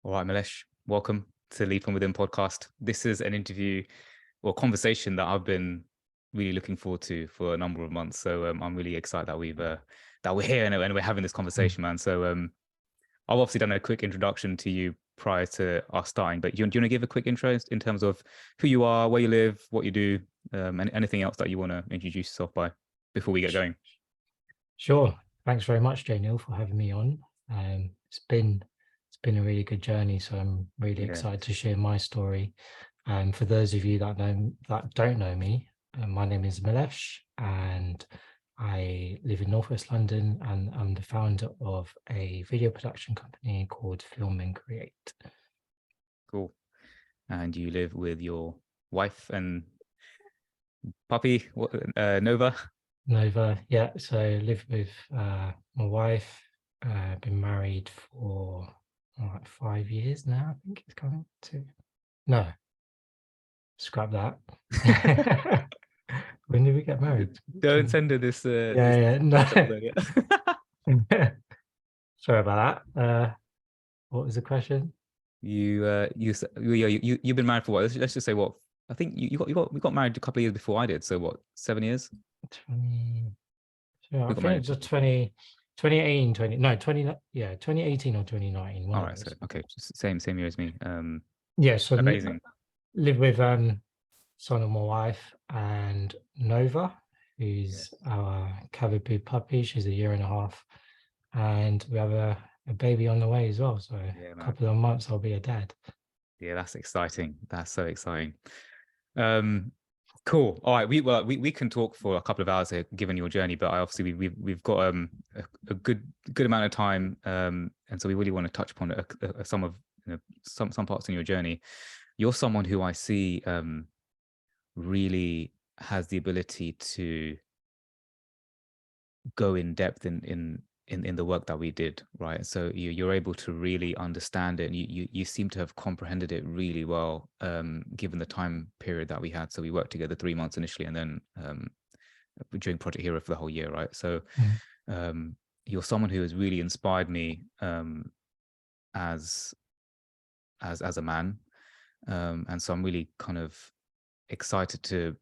All right, Milesh, welcome to Lead From Within podcast. This is an interview or conversation that I've been really looking forward to for a number of months. So I'm really excited that we're here and we're having this Mm. conversation, man. So I've obviously done a quick introduction to you prior to us starting, but do you want to give a quick intro in terms of who you are, where you live, what you do, and anything else that you want to introduce yourself by before we get Sh- going? Sure. Thanks very much, Jaineel, for having me on. It's been a really good journey, so I'm really Yeah, excited to share my story. And for those of you that don't know me, my name is Milesh, and I live in Northwest London, and I'm the founder of a video production company called Film and Create. cool. And you live with your wife and puppy, Nova. Nova, yeah. So I live with my wife. Been married for like 5 years now. I think it's coming to. No, scrap that. When did we get married? Don't send her this. This Yeah, WhatsApp no. alert yet. Sorry about that. What was the question? You've been married for what? Let's just say what? I think we got married a couple of years before I did. So what? 7 years? 20. Yeah, I We got think married. it's just 2018, 20. No, 20. Yeah, 2018 or 2019. One All of right. So those. okay, same year as me. Yeah. So Amazing. live with son of my wife and Nova, Yeah. who's our Cavapoo puppy. She's a year and a half, and we have a baby on the way as well. So Yeah, a man. couple of months, I'll be a dad. Yeah, that's exciting. That's so exciting. Um, cool. All right. We can talk for a couple of hours here, given your journey, but I obviously we've got a good amount of time, and so we really want to touch upon some of some parts in your journey. You're someone who I see really has the ability to go in depth in the work that we did, right? So you're able to really understand it, and you seem to have comprehended it really well, given the time period that we had. So we worked together 3 months initially, and then during Project Hero for the whole year, right? So Mm. you're someone who has really inspired me as as a man, and so I'm really kind of excited to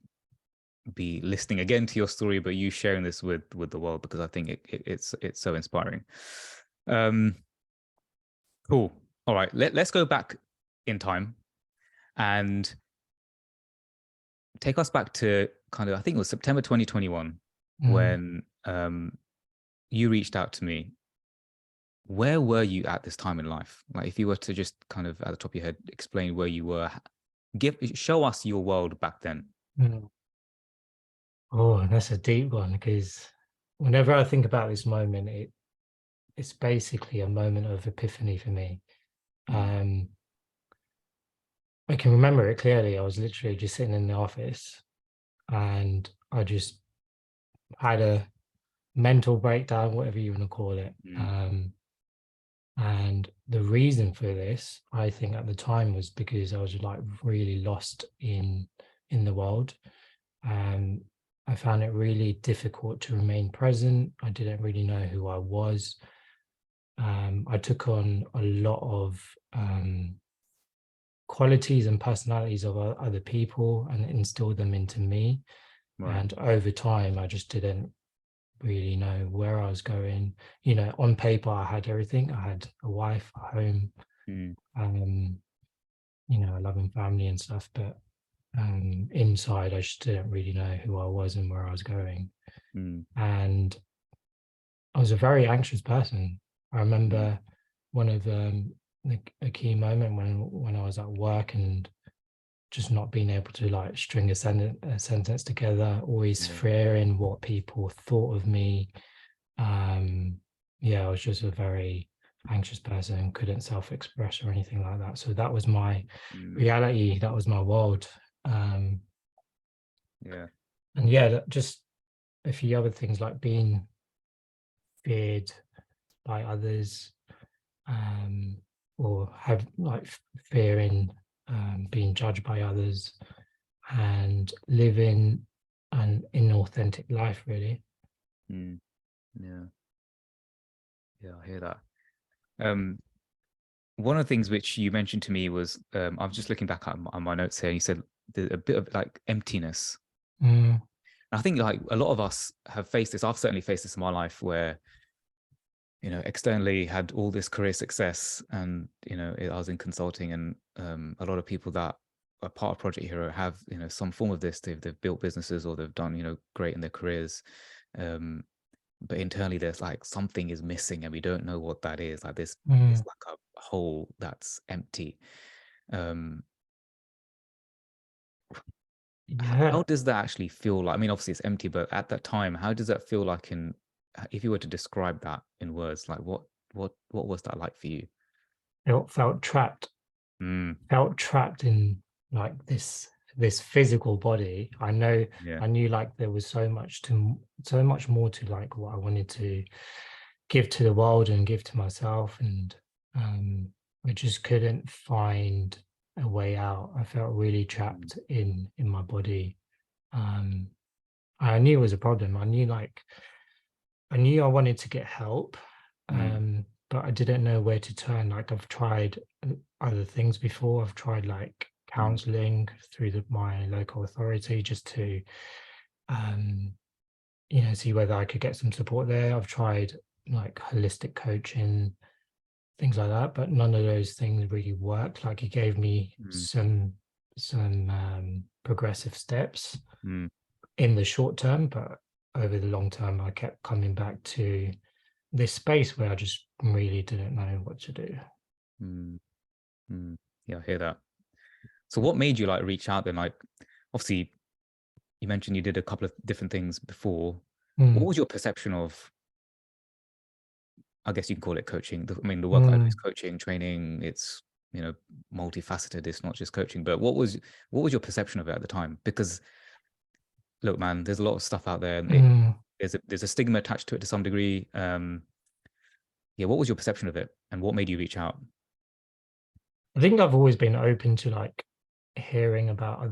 be listening again to your story, but you sharing this with the world, because I think it's so inspiring. Um, cool. All right, let's go back in time and take us back to kind of, I think it was September 2021 Mm. when you reached out to me. Where were you at this time in life? Like, if you were to just kind of at the top of your head explain where you were, show us your world back then. Mm. Oh, that's a deep one because whenever I think about this moment, it's basically a moment of epiphany for me. Mm, Um, I can remember it clearly. I was literally just sitting in the office and I just had a mental breakdown, whatever you want to call it. mm, And the reason for this, I think at the time, was because I was like really lost in the world. Um, I found it really difficult to remain present. I didn't really know who I was. I took on a lot of qualities and personalities of other people and instilled them into me. right. And over time, I just didn't really know where I was going. You know, on paper, I had everything. I had a wife, a home, Mm, um, you know, a loving family and stuff. But inside, I just didn't really know who I was and where I was going. mm, And I was a very anxious person. I mm, remember one of a key moment when I was at work and just not being able to like string a sentence together, always yeah. fearing what people thought of me. Um, yeah, I was just a very anxious person, couldn't self-express or anything like that. So that was my Mm, reality. That was my world. Um, yeah. and yeah, just a few other things like being feared by others, um, or have like fearing being judged by others, and living an inauthentic life, really. Mm, yeah. Yeah, I hear that. Um, one of the things which you mentioned to me was, I was just looking back on my notes here. You said a bit of like emptiness. Mm, And I think like a lot of us have faced this. I've certainly faced this in my life where, externally had all this career success, and I was in consulting, and a lot of people that are part of Project Hero have some form of this. They've built businesses, or they've done great in their careers, um, but internally there's like something is missing, and we don't know what that is. Like this, mm, it's like a hole that's empty. Um, how yeah, does that actually feel like? I mean, obviously it's empty, but at that time, how does that feel like? If you were to describe that in words, like what was that like for you? felt trapped. Mm, Felt trapped in like this physical body. yeah. I knew like there was so much more to like what I wanted to give to the world and give to myself, and um, I just couldn't find a way out. I felt really Mm, trapped in my body. Um, I knew it was a problem. I knew I wanted to get help, mm, but I didn't know where to turn. Like I've tried other things before. I've tried like mm, counseling through my local authority just to, um, see whether I could get some support there. I've tried like holistic coaching, things like that, but none of those things really worked. Like it gave me mm, some progressive steps mm, in the short term, but over the long term, I kept coming back to this space where I just really didn't know what to do. mm, mm. Yeah, I hear that. So what made you like reach out then? Like, obviously, you mentioned you did a couple of different things before. What Mm, was your perception of, I guess you can call it coaching. I mean, the work I do is mm, coaching, training. It's, multifaceted. It's not just coaching. But what was your perception of it at the time? Because look, man, there's a lot of stuff out there, and mm. there's a stigma attached to it to some degree. Yeah, what was your perception of it, and what made you reach out? I think I've always been open to like hearing about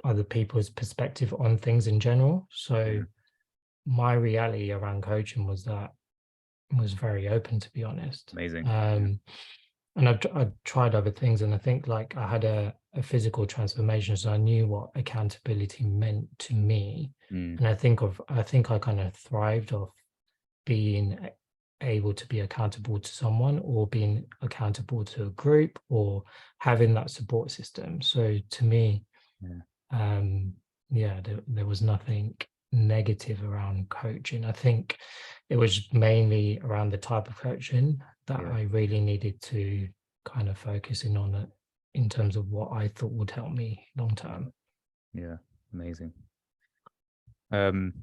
other people's perspective on things in general. So Mm, my reality around coaching was that was very open, to be honest. amazing. Yeah. Um, and I tried other things, and I think like I had a physical transformation, so I knew what accountability meant to me. Mm, And I think I kind of thrived off being able to be accountable to someone, or being accountable to a group, or having that support system. So to me, yeah. um, yeah, there was nothing negative around coaching. I think it was mainly around the type of coaching that Yeah. I really needed to kind of focus in on it in terms of what I thought would help me long Mm, term. yeah. Amazing. Um,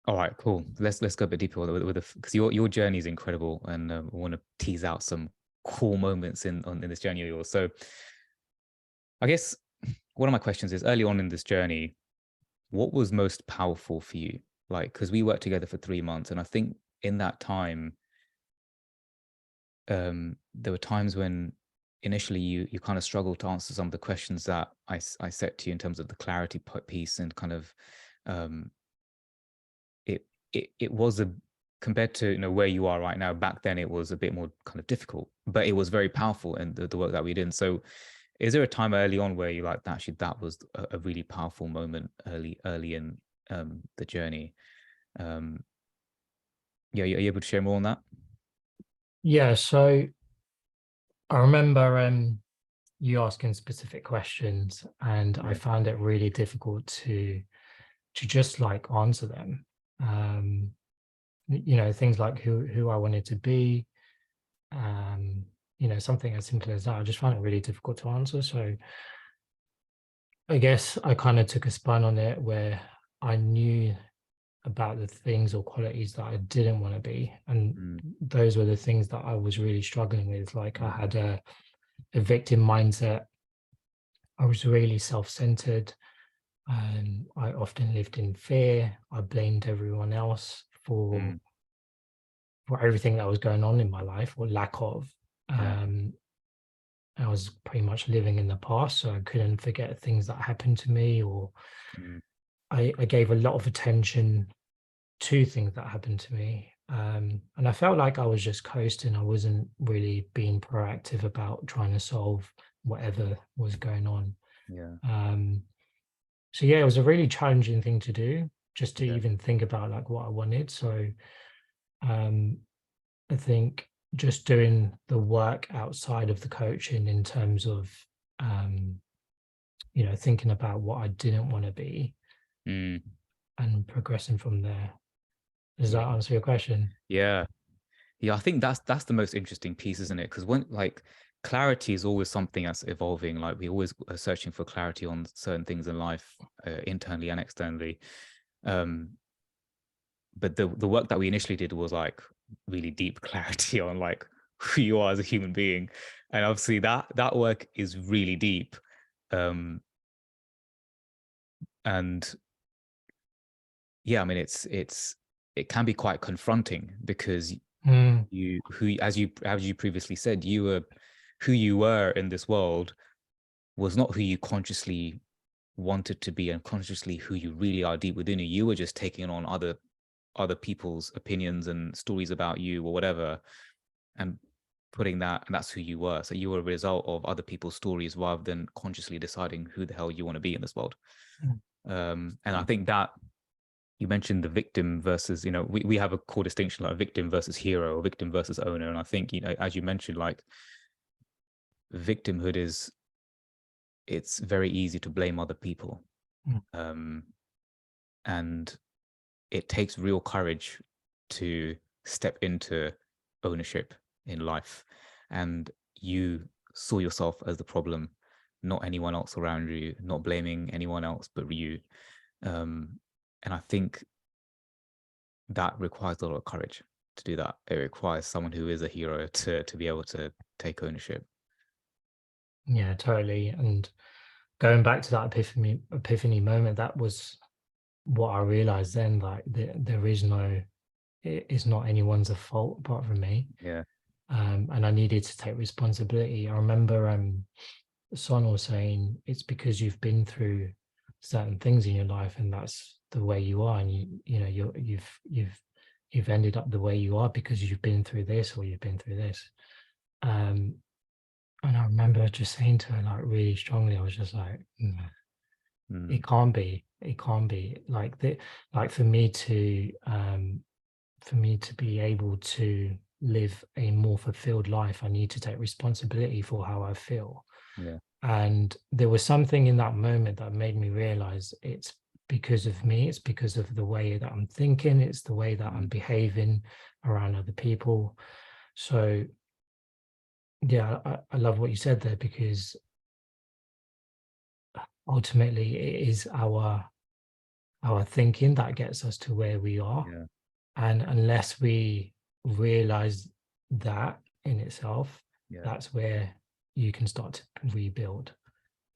all right, cool. Let's go a bit deeper with the, because your journey is incredible, and I want to tease out some cool moments in this journey of yours. So I guess one of my questions is, early on in this journey, what was most powerful for you? Like, because we worked together for 3 months, and I think in that time, there were times when initially you kind of struggled to answer some of the questions that I set to you in terms of the clarity piece, and kind of um, it it was a, compared to where you are right now. Back then it was a bit more kind of difficult, but it was very powerful, and the work that we did. So is there a time early on where you like, actually that was a really powerful moment early in the journey? um yeah, are you able to share more on that? Yeah, so I remember you asking specific questions, and I Yeah. found it really difficult to just like answer them. Um, things like who I wanted to be, um, something as simple as that. I just found it really difficult to answer. So I guess I kind of took a spin on it where I knew about the things or qualities that I didn't want to be. And Mm, those were the things that I was really struggling with. Like I mm, had a victim mindset. I was really self-centered. I often lived in fear. I blamed everyone else mm, for everything that was going on in my life, or lack of. yeah. Um, I was pretty much living in the past, so I couldn't forget things that happened to me, or Mm, I gave a lot of attention to things that happened to me. And I felt like I was just coasting. I wasn't really being proactive about trying to solve whatever was going on. Yeah. Um, so yeah, it was a really challenging thing to do, just to Yeah. even think about like what I wanted. So um, I think just doing the work outside of the coaching in terms of um, thinking about what I didn't want to be Mm, and progressing from there. Does yeah. that answer your question? Yeah. Yeah, I think that's the most interesting piece, isn't it? Because when like clarity is always something that's evolving. Like we always are searching for clarity on certain things in life, internally and externally. Um, but the work that we initially did was like really deep clarity on like who you are as a human being, and obviously that work is really deep. Um, and yeah, I mean it can be quite confronting because Mm, you who as you previously said, you were who you were in this world was not who you consciously wanted to be and consciously who you really are deep within you. You were just taking on other people's opinions and stories about you or whatever, and putting that, and that's who you were. So you were a result of other people's stories rather than consciously deciding who the hell you want to be in this world. mm, And I think that you mentioned the victim versus, we have a core distinction like victim versus hero or victim versus owner. And I think, as you mentioned, like victimhood is, it's very easy to blame other people. mm. Um, and it takes real courage to step into ownership in life. And you saw yourself as the problem, not anyone else around you, not blaming anyone else but you. Um, and I think that requires a lot of courage to do that. It requires someone who is a hero to be able to take ownership. Yeah, totally. And going back to that epiphany moment, that was what I realized then. Like there is no, it's not anyone's fault apart from me. Yeah. And I needed to take responsibility. I remember Son was saying it's because you've been through certain things in your life, and that's the way you are, and you've ended up the way you are because you've been through this or you've been through this. Um, and I remember just saying to her like really strongly, I was just like, "Mm, Mm, it can't be like that. Like for me to be able to live a more fulfilled life, I need to take responsibility for how I feel." yeah. And there was something in that moment that made me realize it's because of me, it's because of the way that I'm thinking, it's the way that I'm Mm, behaving around other people. So yeah, I love what you said there, because ultimately it is our thinking that gets us to where we are. yeah. And unless we realize that in itself, Yeah. that's where you can start to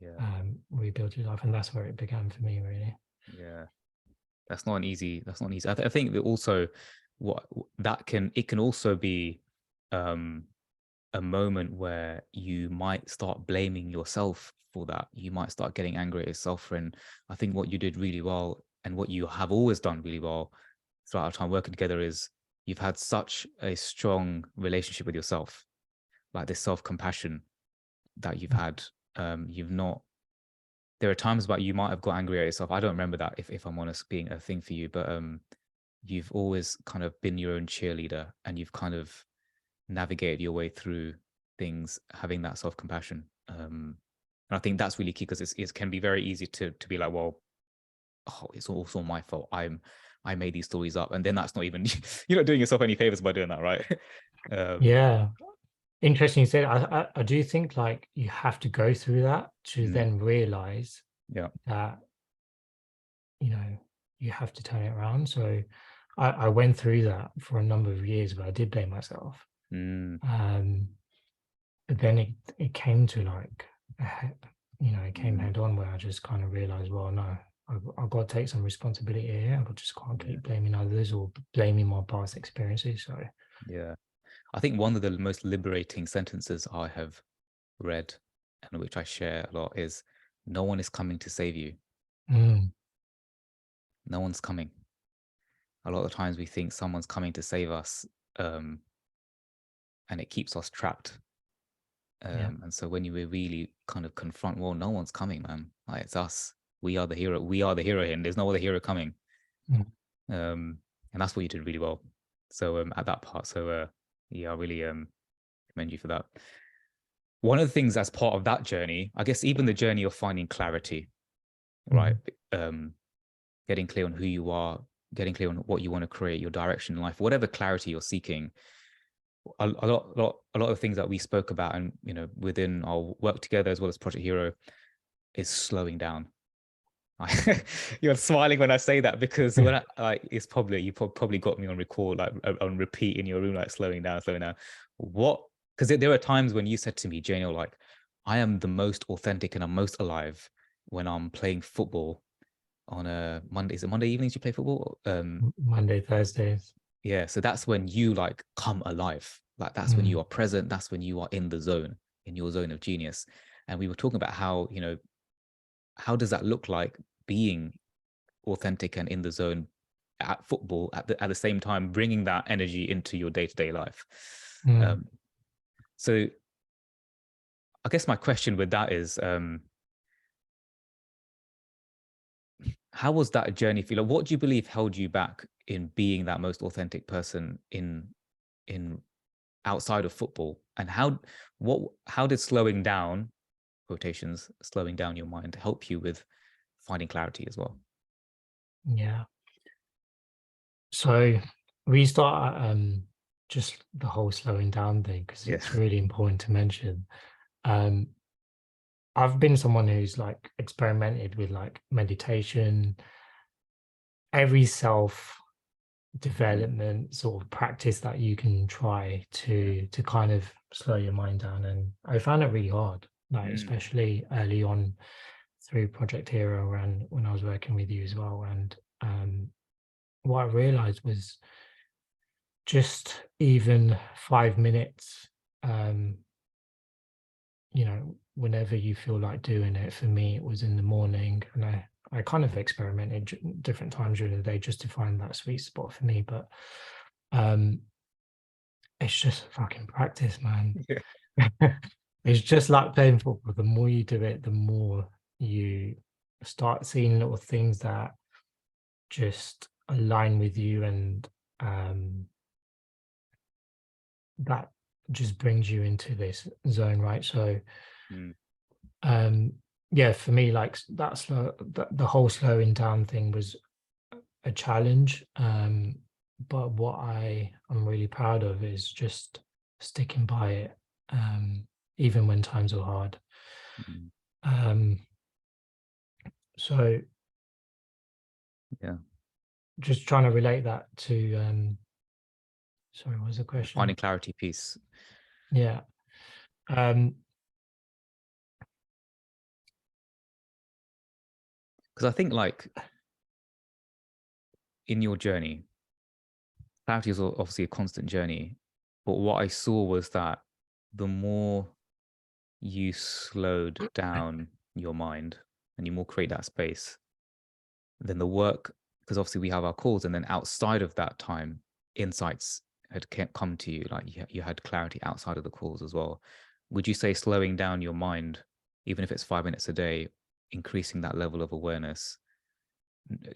Yeah. rebuild your life. And that's where it began for me, really. Yeah. That's not easy. I think that also what that can, it can also be um a moment where you might start blaming yourself for that. You might start getting angry at yourself. And I think what you did really well, and what you have always done really well throughout our time working together, is you've had such a strong relationship with yourself, like this self-compassion that you've Mm. had. You've not, there are times where you might have got angry at yourself. I don't remember that, if I'm honest, being a thing for you, but you've always kind of been your own cheerleader, and you've kind of navigate your way through things, having that self compassion. And I think that's really key, because it can be very easy to be like, well, oh, it's also my fault. I made these stories up, and then that's not even you're not doing yourself any favors by doing that, right? um, Yeah. Interesting you said. I do think like you have to go through that to mm, then realize yeah. that, you know, you have to turn it around. So I went through that for a number of years where I did blame myself. Mm, Um, but then it came to like, it came mm, head on where I just kind of realized, well, no, I've got to take some responsibility here. I just can't yeah. keep blaming others or blaming my past experiences. So, Yeah. I think one of the most liberating sentences I have read, and which I share a lot, is no one is coming to save you. mm, No one's coming. a lot of times we think someone's coming to save us, and it keeps us trapped. Yeah. And so when you really kind of confront, well, no one's coming, man. Like, it's us. We are the hero. We are the hero here, and there's no other hero coming. Mm. And that's what you did really well. So at that part, so yeah, I really commend you for that. One of the things as part of that journey, I guess, even the journey of finding clarity, right? Mm. Getting clear on who you are, getting clear on what you want to create, your direction in life, whatever clarity you're seeking. A lot of things that we spoke about, and within our work together as well as Project Hero, is slowing down. You're smiling when I say that, because when it's probably you probably got me on record, like on repeat in your room, like slowing down, slowing down. What? Because there are times when you said to me, Jaineel, like, I am the most authentic and I'm most alive when I'm playing football on a Monday. Is it Monday evenings you play football? Monday, Thursdays. Yeah. So that's when you like come alive. Like, that's when you are present. That's when you are in the zone, in your zone of genius. And we were talking about how, how does that look like, being authentic and in the zone at football at the same time, bringing that energy into your day-to-day life. So I guess my question with that is, how was that journey for you? Like, what do you believe held you back in being that most authentic person in outside of football? And how did slowing down, quotations, slowing down your mind, help you with finding clarity as well? Yeah. So we start at just the whole slowing down thing, because Yeah. it's really important to mention. I've been someone who's like experimented with like meditation, every self development sort of practice that you can try to kind of slow your mind down, and I found it really hard, like Mm. especially early on through Project Hero and when I was working with you as well. And what I realized was just even 5 minutes, um, whenever you feel like doing it. For me, it was in the morning, and I kind of experimented different times during the day just to find that sweet spot for me. But um, it's just fucking practice, man. Yeah. It's just like playing football. The more you do it, the more you start seeing little things that just align with you, and that just brings you into this zone, right? So Mm. yeah, for me, like the whole slowing down thing was a challenge. But what I'm really proud of is just sticking by it, even when times are hard. Mm. Um, so Yeah. just trying to relate that to sorry, what was the The finding question? clarity piece. Yeah. Um, Because I think, like, in your journey, clarity is obviously a constant journey. But what I saw was that the more you slowed down your mind and you more create that space, then the work, because obviously we have our calls, and then outside of that time, insights had come to you. Like, you had clarity outside of the calls as well. Would you say slowing down your mind, even if it's 5 minutes a day, increasing that level of awareness,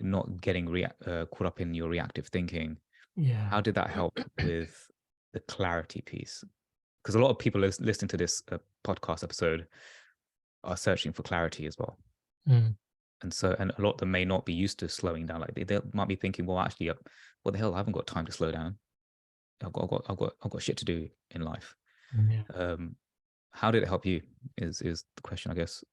not getting caught up in your reactive thinking, yeah. how did that help with the clarity piece? Because a lot of people listening to this podcast episode are searching for clarity as well. Mm, And so, and a lot of them may not be used to slowing down. Like, they might be thinking, well, actually, what the hell? I haven't got time to slow down. I've got shit to do in life. yeah. How did it help you? Is the question, I guess.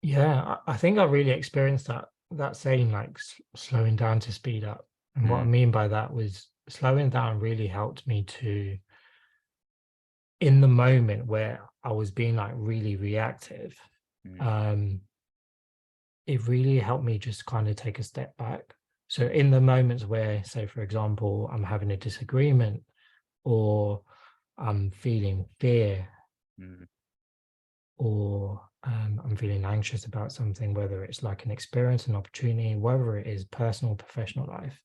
Yeah, I think I really experienced that saying, like slowing down to speed up. And what I Mm. mean by that was slowing down really helped me to, in the moment where I was being like really reactive, Mm. um, it really helped me just kind of take a step back. So in the moments where, say, for example, I'm having a disagreement, or I'm feeling fear, Mm. or I'm feeling anxious about something, whether it's like an experience, an opportunity, whether it is personal, professional life,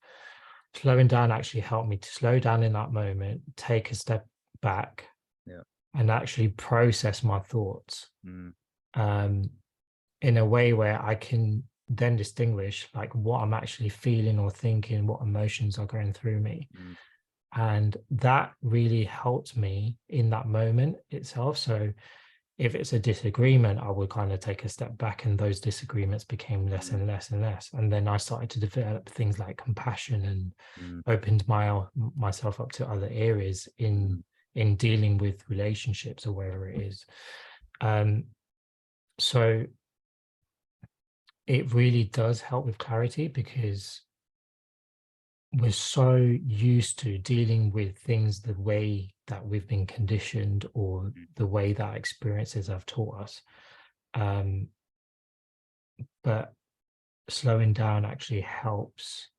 slowing down actually helped me to slow down in that moment, take a step back, Yeah. and actually process my thoughts Mm. um, in a way where I can then distinguish like what I'm actually feeling or thinking, what emotions are going through me. Mm. And that really helped me in that moment itself. So if it's a disagreement, I would kind of take a step back, and those disagreements became less Mm. and less and less. And then I started to develop things like compassion, and Mm. opened myself up to other areas Mm. in dealing with relationships or wherever it is. Um, so it really does help with clarity, because we're so used to dealing with things the way that we've been conditioned, or Mm. the way that experiences have taught us. Um, but slowing down actually helps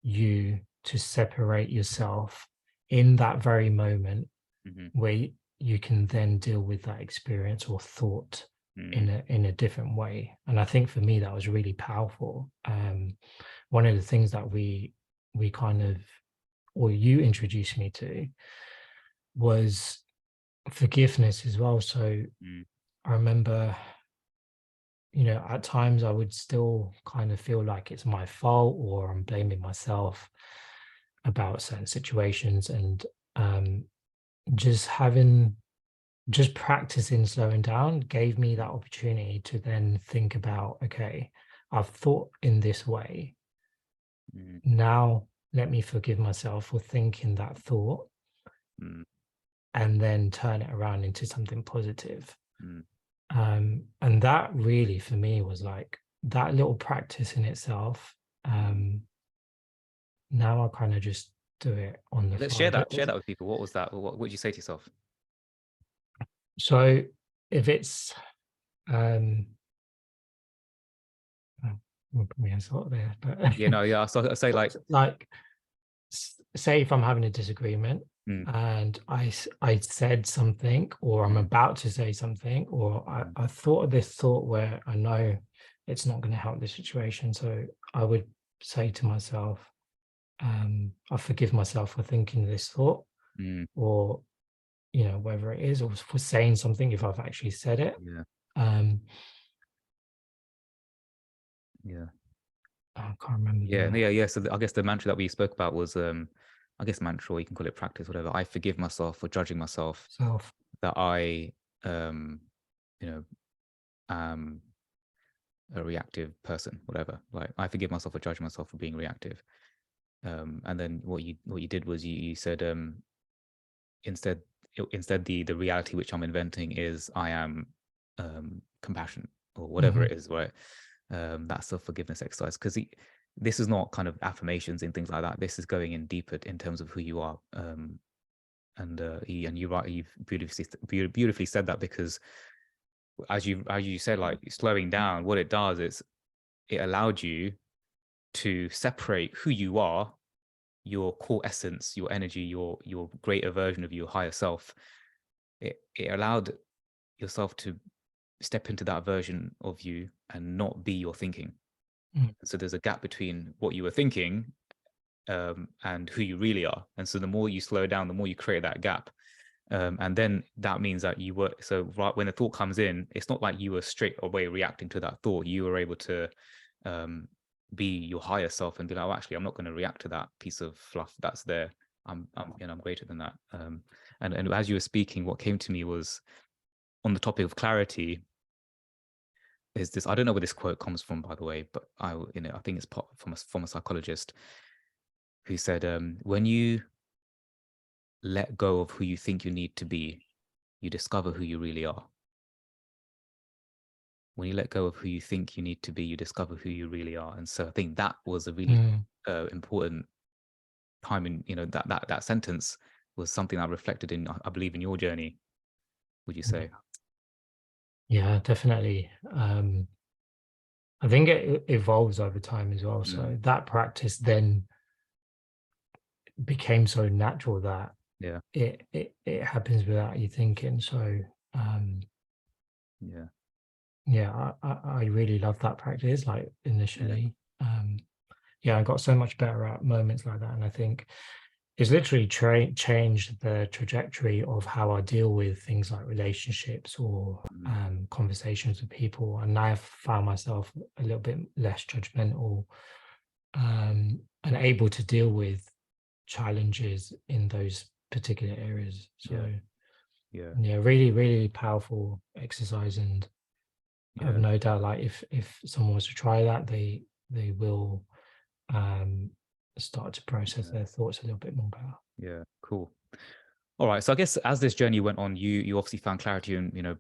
you to separate yourself in that very moment, Mhm. where you can then deal with that experience or thought Mm. in a different way. And I think for me that was really powerful. One of the things that we kind of, or you introduced me to, was forgiveness as well. So Mm. I remember, at times I would still kind of feel like it's my fault, or I'm blaming myself about certain situations. And um, just having, just practicing slowing down gave me that Mm. opportunity to then think about, okay, I've thought in this way. Mm. Now let me forgive myself for thinking that thought, Mm. and then turn it around into something positive. Mm. And that really for me was like that little practice in itself. Mm. Um, Now I kind of just do it on the Let's fly. share that. Share that with people. What was that? What would you say to yourself? So if it's um oh, we'll put me on spot there, but Yeah, no, yeah. So I say like, like say if I'm having a disagreement, mm. and I said something, or I'm Mm. about to say something, or Mm. I thought of this thought where I know it's not going to help the situation. So I would say to myself, I forgive myself for thinking this thought, Mm. or whether it is, or for saying something if I've actually said it. Yeah, Um, yeah, I can't remember yeah, the yeah, yeah. So I guess the mantra that we spoke about was, I guess mantra, or you can call it practice, whatever. I forgive myself for judging myself self. that I, um, you know, am a reactive person, whatever. Like I forgive myself for judging myself for being reactive. And then what you did was you said, instead instead the reality which I'm inventing is I am compassionate, or whatever Mhm. it is, right? That's the forgiveness exercise, because this is not kind of affirmations and things like that. This is going in deeper in terms of who you are. And you're right, you've beautifully said that, because as you said, like slowing down, what it does is it allowed you to separate who you are, your core essence, your energy, your greater version of your higher self. It allowed yourself to step into that version of you and not be your thinking. Mm. So there's a gap between what you were thinking, and who you really are. And so the more you slow down, the more you create that gap. And then that means that you were, so right when the thought comes in, it's not like you were straight away reacting to that thought. You were able to, um, be your higher self and be like, oh, actually, I'm not going to react to that piece of fluff that's there. I'm greater than that. And as you were speaking, what came to me was, on the topic of clarity, is this, I don't know where this quote comes from, by the way, but I think it's from a psychologist who said, when you let go of who you think you need to be, you discover who you really are. When you let go of who you think you need to be, you discover who you really are. And so I think that was a really Mm. important time in, that sentence was something I reflected in, I believe, in your journey, would you say? Yeah, definitely. I think it evolves over time as well. Mm. So that practice then became so natural that Yeah, it happens without you thinking. So um, yeah, yeah, I really love that practice. Like yeah. initially, um, yeah, I got so much better at moments like that. And I think it's literally changed the trajectory of how I deal with things like relationships or Mm, conversations with people. And I've found myself a little bit less judgmental, and able to deal with challenges in those particular areas. yeah, So yeah, yeah, really, really powerful exercise. And I've yeah, no doubt, like if someone was to try that, they will um, start to process yeah, their thoughts a little bit more better. yeah. Cool. All right. So I guess as this journey went on, you obviously found clarity in,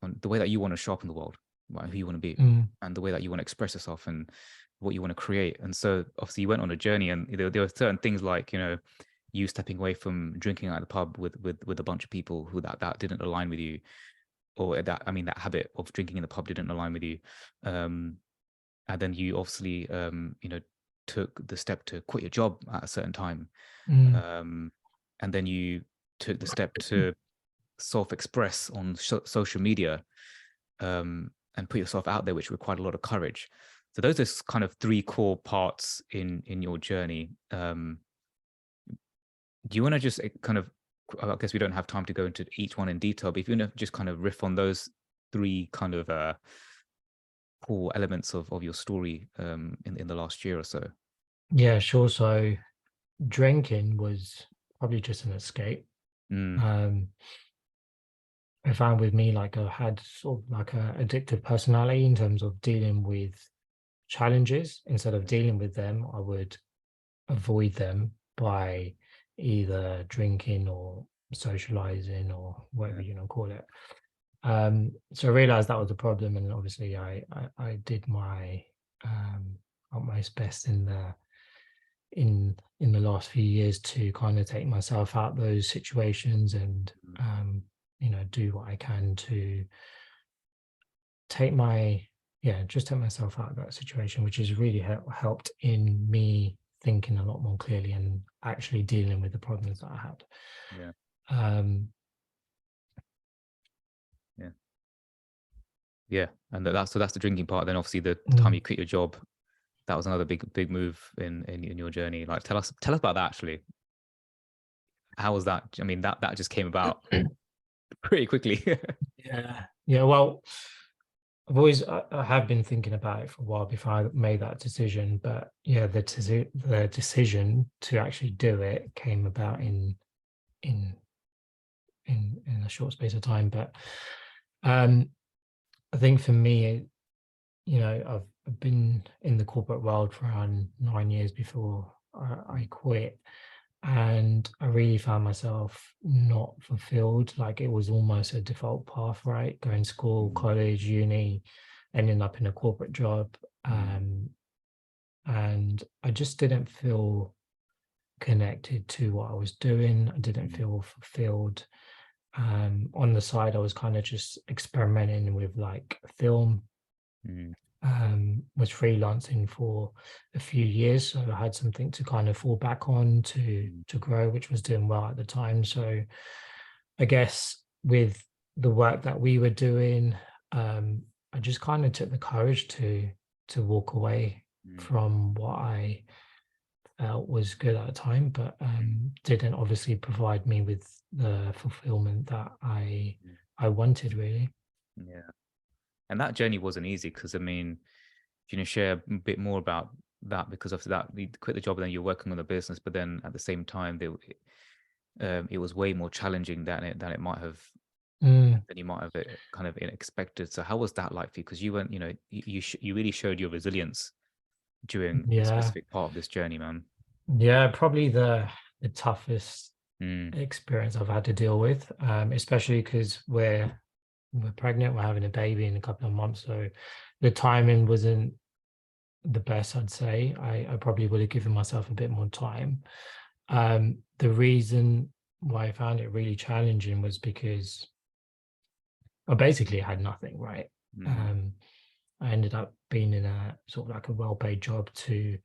on the way that you want to show up in the world, right? Who you want to be, Mm, and the way that you want to express yourself, and what you want to create. And so obviously you went on a journey, and there were certain things like you stepping away from drinking at the pub with a bunch of people who that didn't align with you, or that habit of drinking in the pub didn't align with you. Um, and then you obviously took the step to quit your job at a certain time, mm, um, and then you took the step to self-express on social media, and put yourself out there, which required a lot of courage. So those are kind of three core parts in your journey. Do you want to just kind of? I guess we don't have time to go into each one in detail, but if you want to just kind of riff on those three kind of core elements of your story in the last year or so. yeah, sure. So drinking was probably just an escape. Mm, Um, I found with me, like I had sort of like a addictive personality in terms of dealing with challenges. Instead of dealing with them, I would avoid them by either drinking or socializing or whatever yeah. you know call it. So I realized that was the problem, and obviously I did my um, utmost best in the last few years to kind of take myself out those situations and Mm, do what I can to take my just take myself out of that situation, which has really helped in me thinking a lot more clearly and actually dealing with the problems that I had. yeah. Um, Yeah. Yeah. And that's the drinking part. Then obviously the time mm, you quit your job, that was another big move in your journey. Like tell us about that actually. How was that? I mean, that just came about pretty quickly. yeah, yeah. Well, I have been thinking about it for a while before I made that decision, but yeah, the decision to actually do it came about Mm, in in a short space of time. But um, I think for me, I've been in the corporate world for around 9 years before I mm, quit, and I really found myself not fulfilled. Like it was almost a default path, right? Going to school, mm, college, uni, ending up in a corporate job. mm, And I just didn't feel connected to what I was doing. I didn't mm, feel fulfilled. On the side, I was kind of just experimenting with like film, mm, was freelancing for a few years. So I had something to kind of fall back on mm, to grow, which was doing well at the time. So I guess with the work that we were doing, I just kind of took the courage to walk away mm, from what I felt was good at the time, but mm, didn't obviously provide me with the fulfillment that mm. I wanted really. Yeah. And that journey wasn't easy because I mean, share a bit more about that because after that you quit the job and then you're working on the business, but then at the same time it was way more challenging than it might have Mm, than you might have kind of expected. So how was that like for you? Because you went, you really showed your resilience during a yeah, specific part of this journey, man. yeah, probably the toughest Mm, experience I've had to deal with, especially because we're pregnant, we're having a baby in a couple of months, so the timing wasn't the best, I'd say. I probably would have given myself a bit more time. The reason why I found it really challenging was because I basically had nothing, right? mm, Um, I ended up being in a sort of like a well-paid job to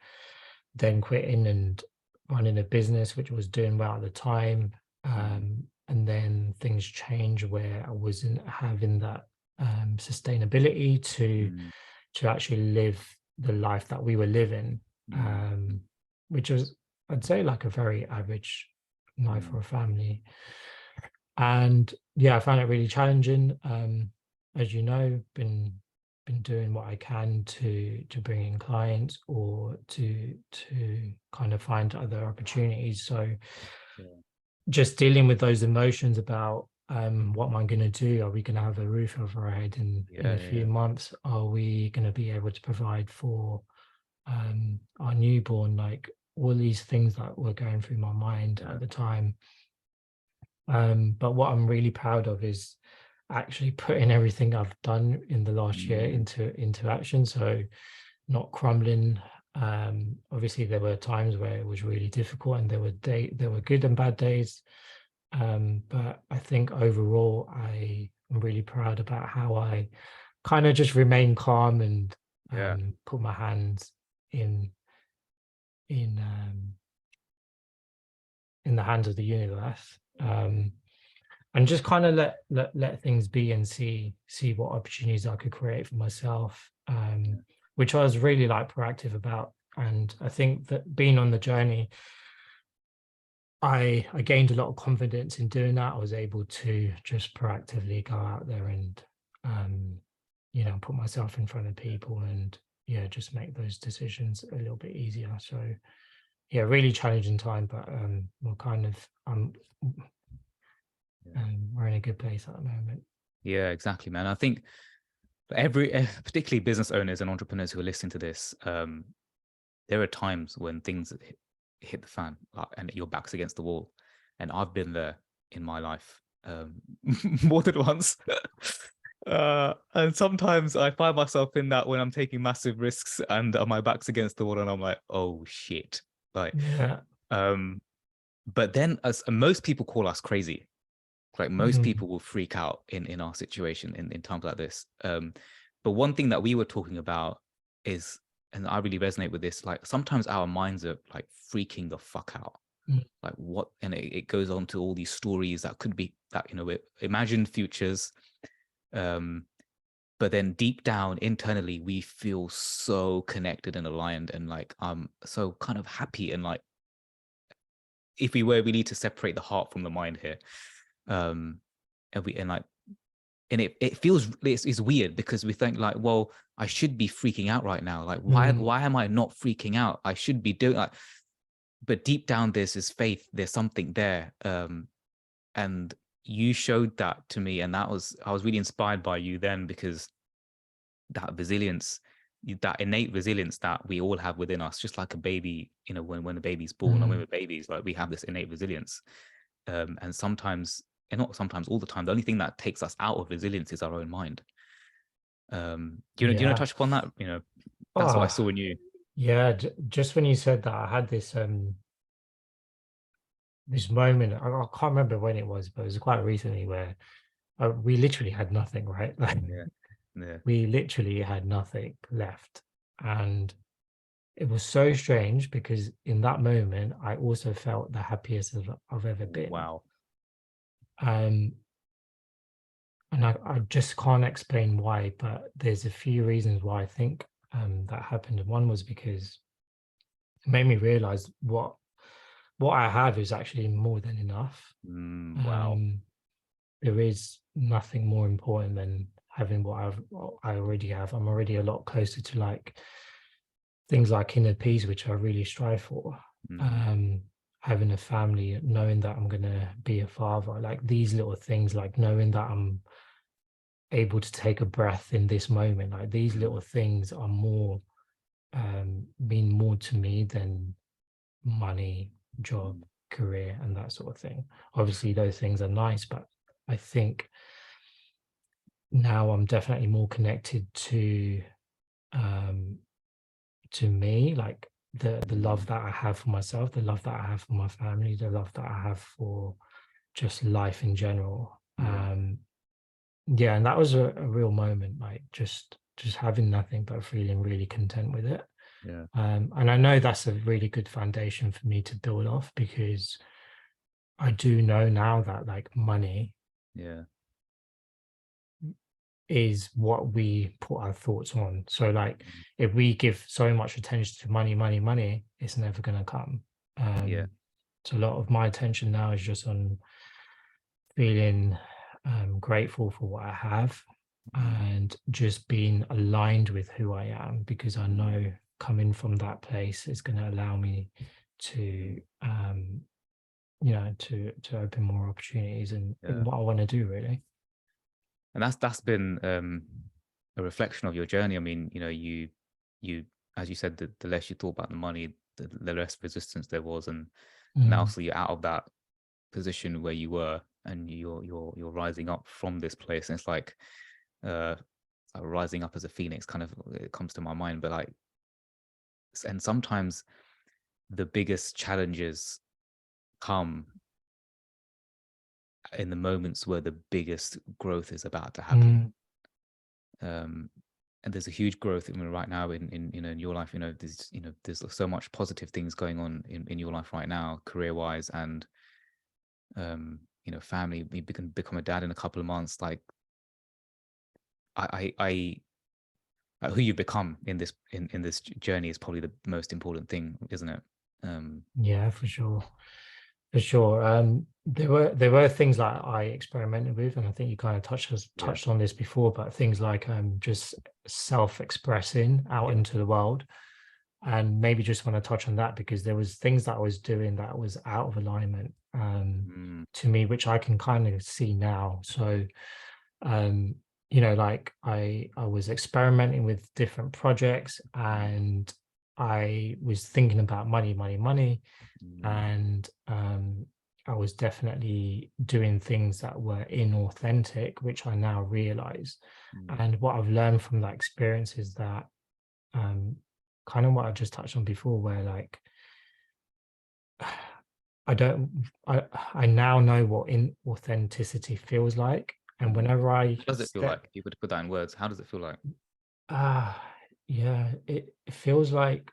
then quitting and running a business which was doing well at the time. mm, And then things changed where I wasn't having that sustainability mm, to actually live the life that we were living. which was, I'd say, like a very average night for a family. And yeah, I found it really challenging. As you know, been doing what I can to bring in clients or to kind of find other opportunities. So just dealing with those emotions about what am I going to do? Are we going to have a roof over our head in a few months? Are we going to be able to provide for our newborn? Like all these things that were going through my mind at the time. But what I'm really proud of is actually putting everything I've done in the last year into action. So not crumbling. Obviously, there were times where it was really difficult, and there were good and bad days. But I think overall, I am really proud about how I kind of just remain calm and put my hands in the hands of the universe, and just kind of let things be and see what opportunities I could create for myself, which I was really like proactive about. And I think that being on the journey, I gained a lot of confidence in doing that. I was able to just proactively go out there and put myself in front of people and just make those decisions a little bit easier. So yeah, really challenging time, but we're kind of we're in a good place at the moment. Yeah, exactly, man. I think particularly business owners and entrepreneurs who are listening to this, there are times when things hit the fan and your back's against the wall, and I've been there in my life more than once. And sometimes I find myself in that when I'm taking massive risks and my back's against the wall, and I'm like, oh shit, like, but then as most people call us crazy. Like most people will freak out in our situation in times like this. But one thing that we were talking about is, and I really resonate with this, like sometimes our minds are like freaking the fuck out. Like what, and it goes on to all these stories that could be that, imagined futures. But then deep down internally, we feel so connected and aligned and like, so kind of happy. And like, if we need to separate the heart from the mind here. And it feels it's weird because we think like, well, I should be freaking out right now. Like, why am I not freaking out? I should be doing like, but deep down there's this faith, there's something there. And you showed that to me, and I was really inspired by you then, because that resilience, that innate resilience that we all have within us, just like a baby, when a baby's born, or when we're babies, like we have this innate resilience. And sometimes, and not sometimes, all the time, the only thing that takes us out of resilience is our own mind. Do you want to touch upon that? That's what I saw in you. Yeah, just when you said that, I had this this moment. I can't remember when it was, but it was quite recently where we literally had nothing, right? Like, we literally had nothing left, and it was so strange because in that moment, I also felt the happiest I've ever been. Wow. And I just can't explain why, but there's a few reasons why I think that happened. And one was because it made me realize what I have is actually more than enough. Wow. There is nothing more important than having what I already have. I'm already a lot closer to like things like inner peace, which I really strive for. Having a family, knowing that I'm going to be a father, like these little things, like knowing that I'm able to take a breath in this moment, like these little things are more mean more to me than money, job, career, and that sort of thing. Obviously those things are nice, but I think now I'm definitely more connected to me, like the love that I have for myself, the love that I have for my family, the love that I have for just life in general. And that was a real moment, like just having nothing but feeling really content with it. And I know that's a really good foundation for me to build off, because I do know now that like money is what we put our thoughts on. So like if we give so much attention to money, money, money, it's never going to come. Yeah. So a lot of my attention now is just on feeling grateful for what I have Mm, and just being aligned with who I am, because I mm, know coming from that place is going to allow me mm. to you know, to open more opportunities in Yeah. what I want to do, really. And that's been a reflection of your journey. I mean, you know, you as you said, the less you thought about the money, the less resistance there was, and now Mm, so you're out of that position where you were, and you're rising up from this place, and it's uh like rising up as a phoenix, kind of, it comes to my mind. But like, and sometimes the biggest challenges come in the moments where the biggest growth is about to happen. mm, um and there's a huge growth, I mean, right now in you know, in your life. You know, there's so much positive things going on in your life right now, career wise, and you know, family. You can become a dad in a couple of months. Like, who you become in this journey is probably the most important thing, isn't it? yeah, for sure. For sure. There were things like I experimented with, and I think you kind of Yeah. touched on this before, but things like just self-expressing out Yeah. into the world. And maybe just want to touch on that because there was things that I was doing that was out of alignment Mm, to me, which I can kind of see now. So um, you know, like I was experimenting with different projects, mm, and I was thinking about money, money, money, mm, and I was definitely doing things that were inauthentic, which I now realize. mm, And what I've learned from that experience is that um, kind of what I just touched on before, where like I don't, I now know what inauthenticity feels like, and mm. whenever I What does it feel like? step, If you could put that in words, how does it feel like? ah, yeah, it feels like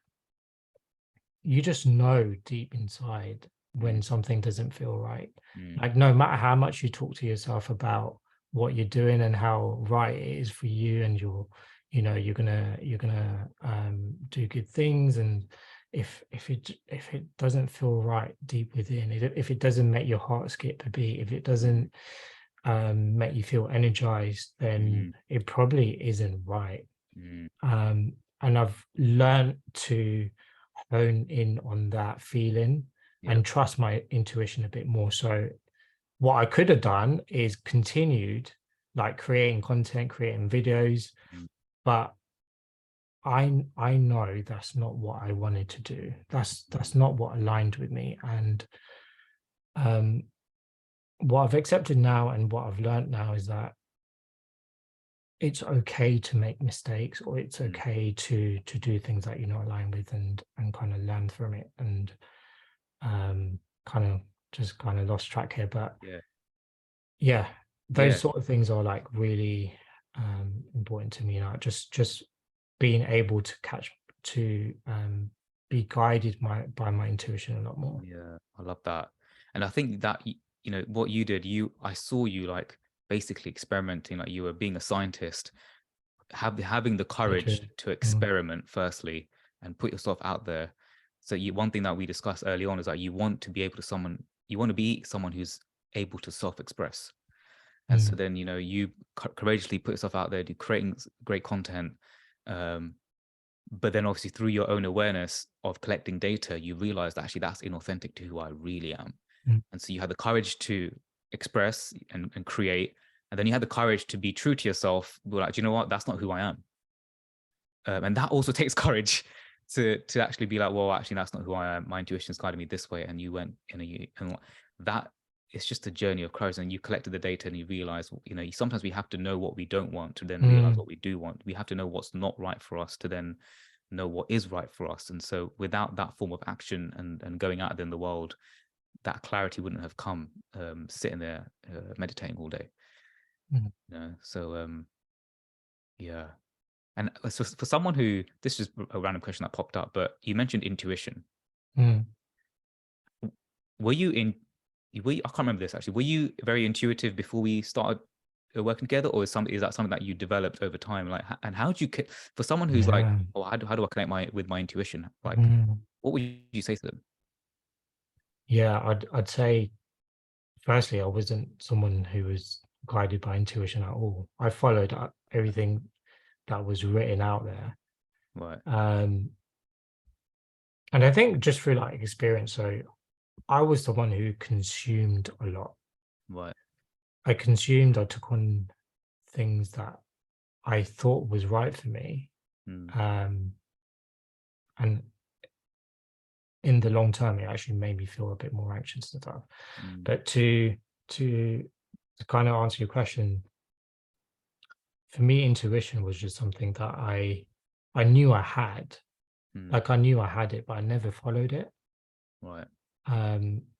you just know deep inside Mm, when something doesn't feel right. mm, Like no matter how much you talk to yourself about what you're doing and how right it is for you, and you know, you're gonna do good things, and if it doesn't feel right deep within, if it doesn't make your heart skip a beat, if it mm, doesn't make you feel energized, then mm, it probably isn't right. mm. And I've learned to hone in on that feeling Yeah. and trust my intuition a bit more. So what I could have done is continued like creating content, creating videos, Mm, but I know that's not what I wanted to do. mm, That's not what aligned with me. And um, what I've accepted now and what I've learned now is that it's okay to make mistakes, or it's mm. okay to do things that you're not aligned with, and kind of learn from it. And kind of just kind of lost track here, but Yeah. yeah, those Yeah. sort of things are like really important to me. You know, just being able to catch to be guided by my intuition a lot more. Yeah, I love that. And I think that you know what you did, I saw you like basically experimenting, like you were being a scientist, having the courage Literally. to Mm, experiment firstly and put yourself out there. So one thing that we discussed early on is that you want to be someone who's able to self-express. And so mm, then, you know, you courageously put yourself out there, do creating great content. Um, but then obviously through your own awareness of collecting data, you realize that actually that's inauthentic to who I really am. mm, And so you had the courage to express and create, and then you had the courage to be true to yourself. Be like, "Do you know what? That's not who I am." And that also takes courage to actually be like, well, actually, that's not who I am. My intuition's guided me this way, and you went in and that. It's just a journey of courage, and you collected the data, and you realize, you know, sometimes we have to know what we don't want to then realize mm, what we do want. We have to know what's not right for us to then know what is right for us. And so, without that form of action and going out there in the world, that clarity wouldn't have come, sitting there meditating all day. mm, You know, so yeah. And so for someone who, this is a random question that popped up, but you mentioned intuition. mm. Were you in, I can't remember this actually. Were you very intuitive before we started working together, or is that something that you developed over time? Like, and how do you for someone who's like, Yeah. oh, how do I connect with my intuition? Like, Mm. what would you say to them? Yeah, I'd say firstly, I wasn't someone who was guided by intuition at all. I followed everything that was written out there. Right, Um, and I think just through like experience, so I was the one who consumed a lot. right, I took on things that I thought was right for me. mm, Um, and in the long term, it actually made me feel a bit more anxious and stuff. mm, But to kind of answer your question, for me, intuition was just something that I knew I had. mm, Like I knew I had it, but I never followed it. right,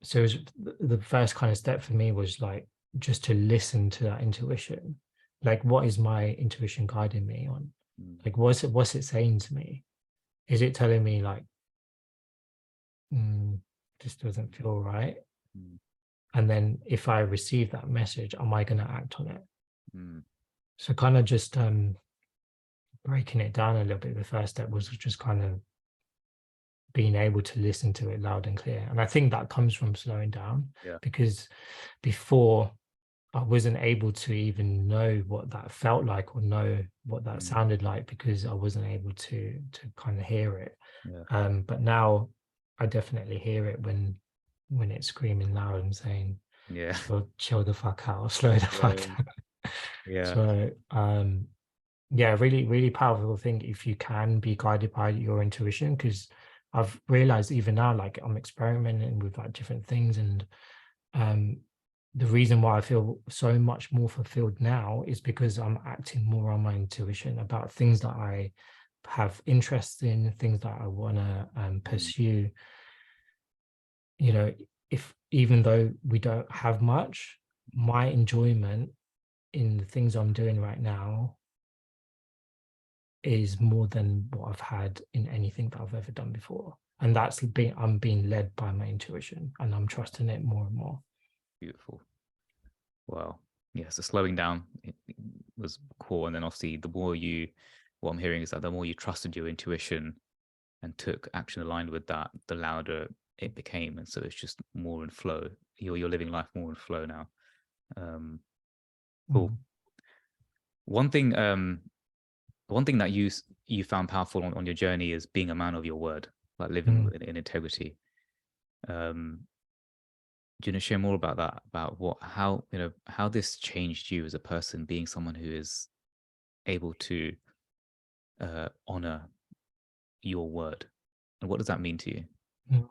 So it was, the first kind of step for me was like just to listen to that intuition. Like, what is my intuition guiding me on? mm, Like, what's it saying to me? Is it telling me like, mm, this doesn't feel right? mm, And then if I receive that message, am I going to act on it? mm, So kind of just breaking it down a little bit. The first step was just kind of being able to listen to it loud and clear. And I think that comes from slowing down, yeah, because before I wasn't able to even know what that felt like or know what that mm, sounded like, because I wasn't able to kind of hear it. yeah, But now I definitely hear it when it's screaming loud and saying, yeah, chill the fuck out, or slow the fuck yeah, down. yeah, So yeah, really, really powerful thing if you can be guided by your intuition, because I've realized even now, like I'm experimenting with like different things, and um, the reason why I feel so much more fulfilled now is because I'm acting more on my intuition about things that I have interest in, things that I want to mm, pursue. You know, if even though we don't have much, my enjoyment in the things I'm doing right now is more than what I've had in anything that I've ever done before. And I'm being led by my intuition, and I'm trusting it more and more. beautiful. Wow. Yeah, so slowing down was cool. And then obviously what I'm hearing is that the more you trusted your intuition and took action aligned with that, the louder it became. And so it's just more in flow. You're living life more in flow now. Um, cool. Mhm. One thing, one thing that you found powerful on your journey is being a man of your word, like living Mm. in integrity. Um, do you want to share more about that? About how this changed you as a person, being someone who is able to honor your word, and what does that mean to you? Mm.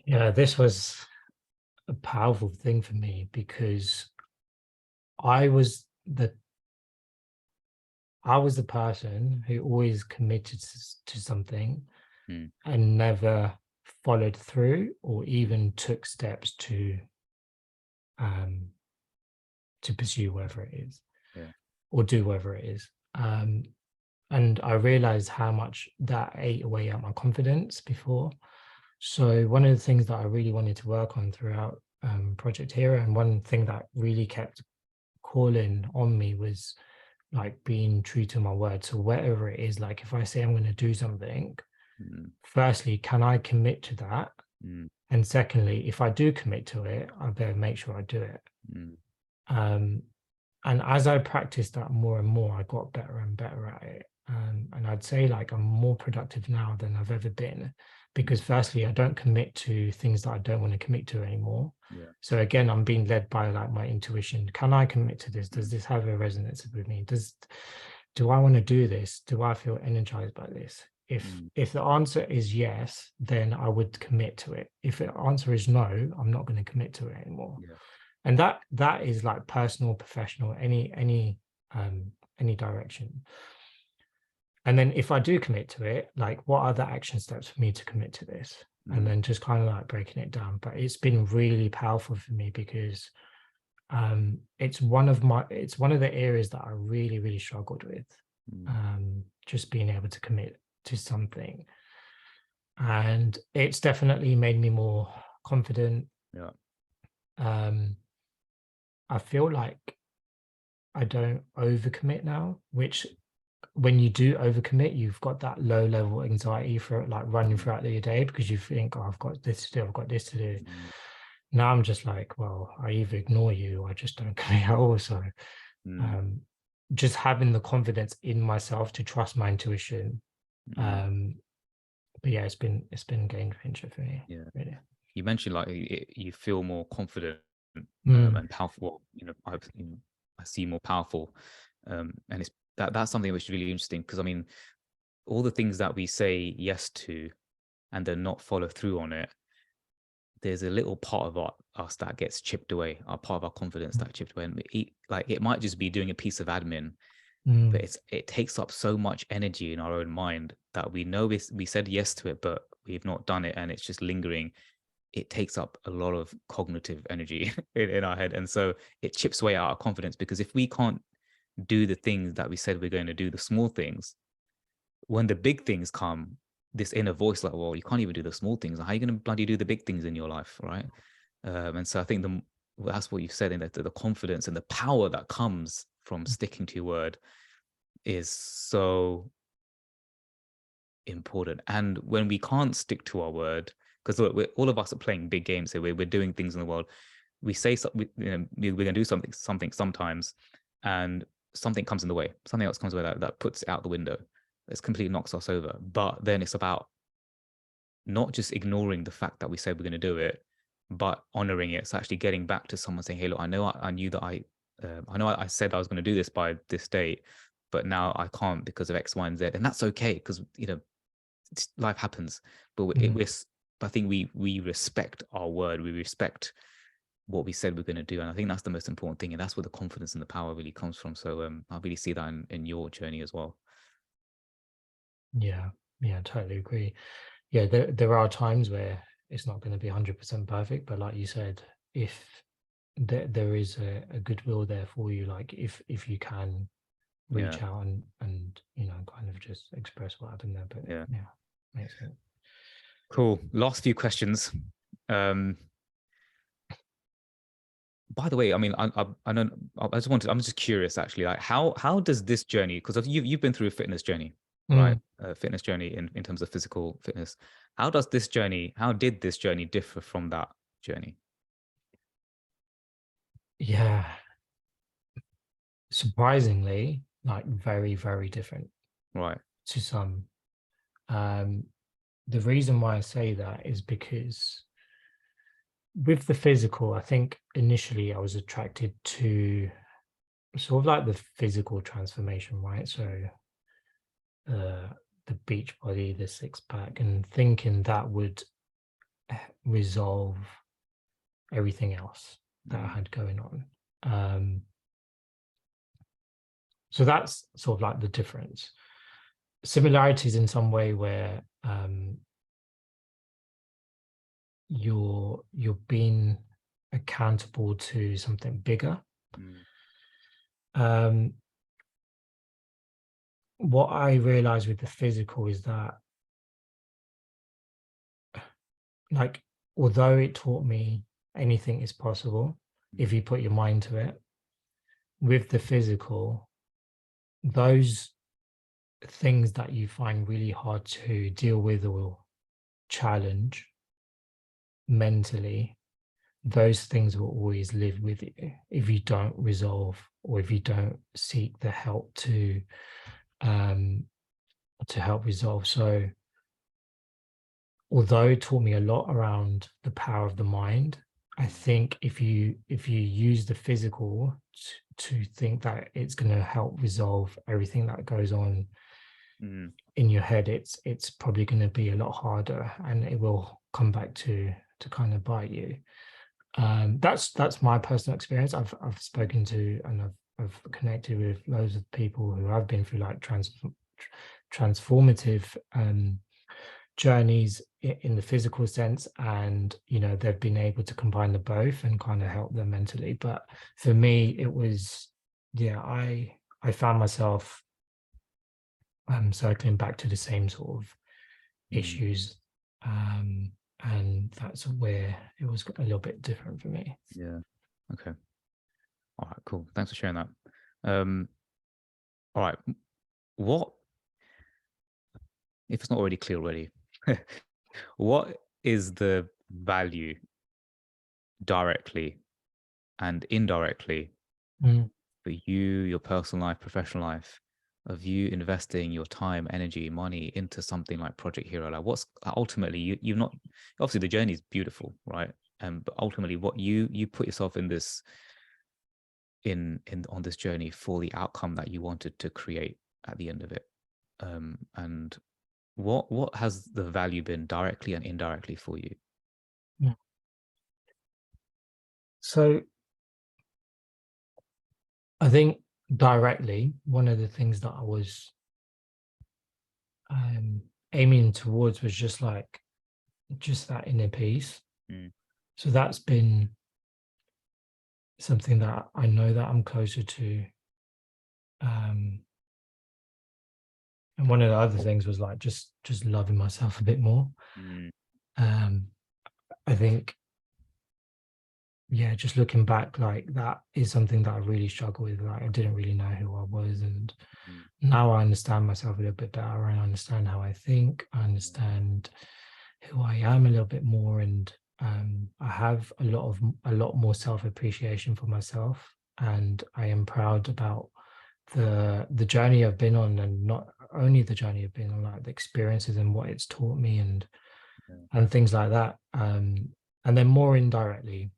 Yeah, this was a powerful thing for me, because I was the I was the person who always committed to something Mm, and never followed through, or mm, even took steps um, to pursue whatever it is, yeah. or do whatever it is. And I realized how much that ate away at my confidence before. So one of the things that I really wanted to work on throughout Project Hero, and one thing that really kept calling on me, was like being true to my word. So whatever it is, like if I say I'm going to do something, Mm, firstly, can I commit to that? mm, And secondly, if I do commit to it, I better make sure I do it. mm, Um, and as I practiced that more and more, I got better and better at it. And I'd say like I'm more productive now than I've ever been, because mm, firstly, I don't commit to things that I don't want to commit to anymore. yeah. So again, I'm being led by like my intuition. Can I commit to this? Does Mm, this have a resonance with me? Do I want to do this? Do I feel energized by this? If mm, if the answer is yes, then I would commit to it. If the answer is no, I'm not going to commit to it anymore. yeah. And that is like personal, professional, any direction. And then if I do commit to it, like what are the action steps for me to commit to this? And Mm, then just kind of like breaking it down. But it's been really powerful for me, because it's one of the areas that I really, really struggled with. mm, Just being able to commit to something. And it's definitely made me more confident. yeah. Um, I feel like I don't overcommit now, which when you do overcommit, you've got that low level anxiety for like running throughout your day because you think, oh, I've got this to do, I've got this to do. Mm, Now I'm just like, well, I either ignore you or I just don't commit at all. So mm, um, just having the confidence in myself to trust my intuition. mm. But yeah, it's been a game changer for me, Yeah. really. You mentioned like you feel more confident Mm, and powerful. Well, I see more powerful, and that's something which is really interesting because I mean, all the things that we say yes to and then not follow through on it, there's a little part of us that gets chipped away, a part of our confidence that chipped away, and like it might just be doing a piece of admin, but mm, it takes up so much energy in our own mind that we know we said yes to it, but we've not done it, and it's just lingering. It takes up a lot of cognitive energy in our head. And so it chips away at our confidence because if we can't do the things that we said we're going to do, the small things, when the big things come, this inner voice like, well, you can't even do the small things. How are you going to bloody do the big things in your life, right? And so I think that's what you said in that the confidence and the power that comes from sticking to your word is so important. And when we can't stick to our word, because all of us are playing big games here, we're doing things in the world. We say we're going to do something sometimes, and something comes in the way. Something else comes away that puts it out the window. It's completely knocks us over. But then it's about not just ignoring the fact that we said we're going to do it, but honoring it. It's actually getting back to someone saying, "Hey, look, I know I knew that I know I said I was going to do this by this date, but now I can't because of X, Y, and Z." And that's okay because life happens. But mm. I think we respect our word. We respect what we said we're going to do, and I think that's the most important thing. And that's where the confidence and the power really comes from. So I really see that in your journey as well. Yeah, yeah, totally agree. Yeah, there are times where it's not going to be 100% perfect, but like you said, if there is a goodwill there for you, like if you can Yeah, reach out and kind of just express what happened there. But yeah. yeah, makes sense. Cool. Last few questions. Um, by the way, I mean, I don't. I just wanted. I'm just curious, actually. Like, how does this journey? Because you've been through a fitness journey, right? Mm, A fitness journey in terms of physical fitness. How does this journey? How did this journey differ from that journey? yeah, surprisingly, like very, very different Right. to some. Um, the reason why I say that is because with the physical, I think initially I was attracted to sort of like the physical transformation, right? So uh, the beach body, the six pack, and thinking that would resolve everything else that I Mm, had going on. Um, so that's sort of like the difference. Similarities in some way where you're being accountable to something bigger. mm, Um, what I realized with the physical is that, like, although it taught me anything is possible if mm, you put your mind to it, with the physical, those things that you find really hard to deal with or challenge mentally, those things will always live with you if you don't resolve or if you don't seek the help um, to help resolve. So, although it taught me a lot around the power of the mind, I mm, think if you use the physical to think that it's going to help resolve everything that goes on mm, in your head, it's probably going to be a lot harder, and it will come back to kind of bite you. That's my personal experience. I've mm, spoken to and I've connected with loads of people who have been through like transformative journeys in the physical sense, and they've been able to combine the both and kind of help them mentally. But for me, it was, yeah, I found myself circling back to the same sort of mm. issues, um, and that's where it was a little bit different for me. Yeah. Okay. All right, cool. Thanks for sharing that. All right, what if it's not already clear already? What is the value directly and indirectly Mm, for you, your personal life, professional life, of you investing your time, energy, money into something like Project Hero? Like, what's ultimately you've not obviously the journey is beautiful, right? But ultimately, what you put yourself in this in on this journey for the outcome that you wanted to create at the end of it. And what has the value been directly and indirectly for you? mm. So I think directly, one of the things that I was um, aiming towards was just that inner peace. Mm, So that's been something that I know that I'm closer to. Um, and one of the other things was like just loving myself a bit more. mm, Um, I think, yeah, just looking back, like that is something that I really struggle with. Like I didn't really know who I was, and mm, now I understand myself a little bit better. I understand how I think. I yeah, understand who I am a little bit more, and I have a lot more self appreciation for myself, and I am proud about the journey I've been on, and not only the journey I've been on, like the experiences and what it's taught me, yeah, and things like that. And then more indirectly,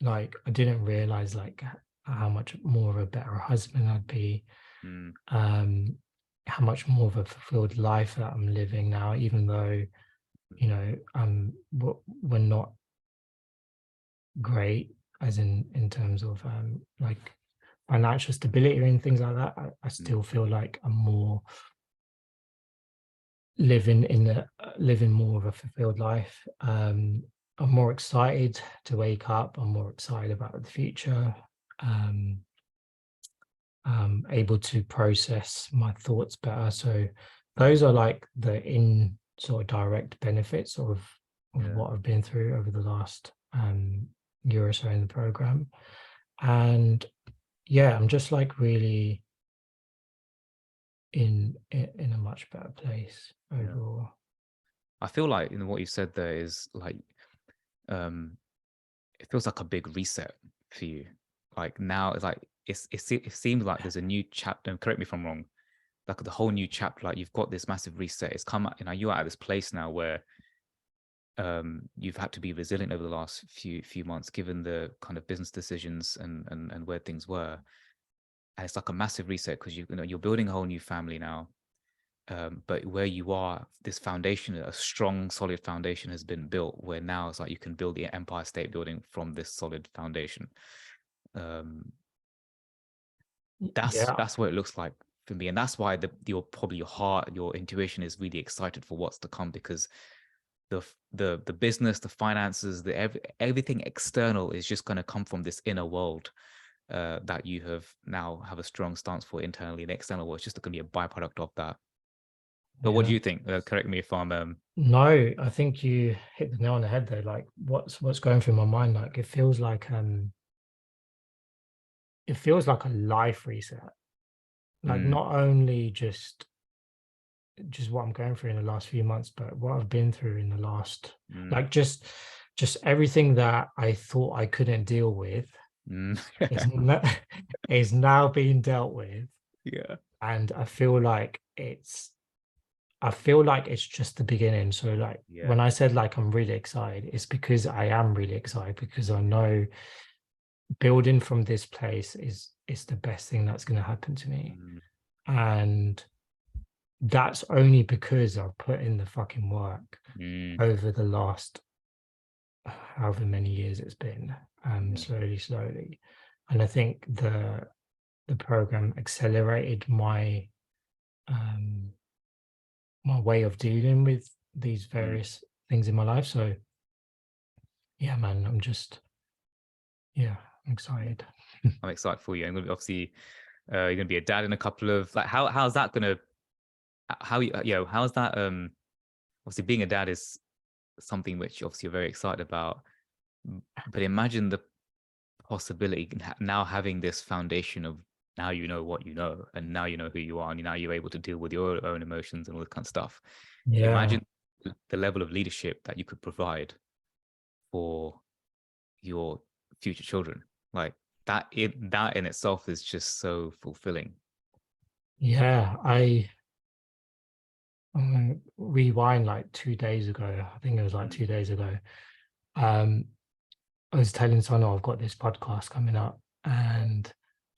like I didn't realize like how much more of a better husband I'd be, mm, um, how much more of a fulfilled life that I'm living now, even though we're not great, as in terms of like financial stability and things like that. I mm, still feel like I'm more living more of a fulfilled life. I'm more excited to wake up. I'm more excited about the future. Um, able to process my thoughts better. So mm, those are like the in sort of direct benefits of yeah, what I've been through over the last year or so in the program. And yeah, I'm just like really in a much better place yeah. overall. I feel like what you said there is like um it feels like a big reset for you. Like now it's like it seems like there's a new chapter. And correct me if I'm wrong. Like the whole new chapter, like you've got this massive reset. It's come out, you're at this place now where you've had to be resilient over the last few months, given the kind of business decisions and where things were. And it's like a massive reset because you know you're building a whole new family now. But where you are, this foundation, a strong, solid foundation has been built. Where now it's like you can build the Empire State Building from this solid foundation. Um, Yeah, that's what it looks like for me, and that's why your probably your heart, your intuition is really excited for what's to come because the business, the finances, everything external is just going to come from this inner world that you have a strong stance for internally, and external world is just going to be a byproduct of that. But what do yeah. you think? Correct me if I'm No, I think you hit the nail on the head there. Like what's going through my mind, like it feels like a life reset. Like mm, not only just what I'm going through in the last few months, but what I've been through in the last, mm, like just everything that I thought I couldn't deal with mm. is not, is now being dealt with. Yeah, And I feel like it's just the beginning. So like yeah, when I said like I'm really excited, it's because I am really excited because I know building from this place is the best thing that's going to happen to me. mm, And that's only because I've put in the fucking work mm, over the last however many years it's been, yeah, slowly. And I think the program accelerated um, my way of dealing with these mm. various things in my life. So yeah, man, yeah, I'm excited. I'm excited for you. I'm gonna be obviously you're gonna be a dad in a couple of like how's that gonna how you know how's that obviously being a dad is something which obviously you're very excited about. But imagine the possibility, now having this foundation of, now you know what you know, and now you know who you are, and now you're able to deal with your own emotions and all this kind of stuff. Yeah. Imagine the level of leadership that you could provide for your future children. Like that in itself is just so fulfilling. Yeah. I'm gonna rewind like 2 days ago. I think it was like Mm, 2 days ago. Um, I was telling someone, oh, I've got this podcast coming up, and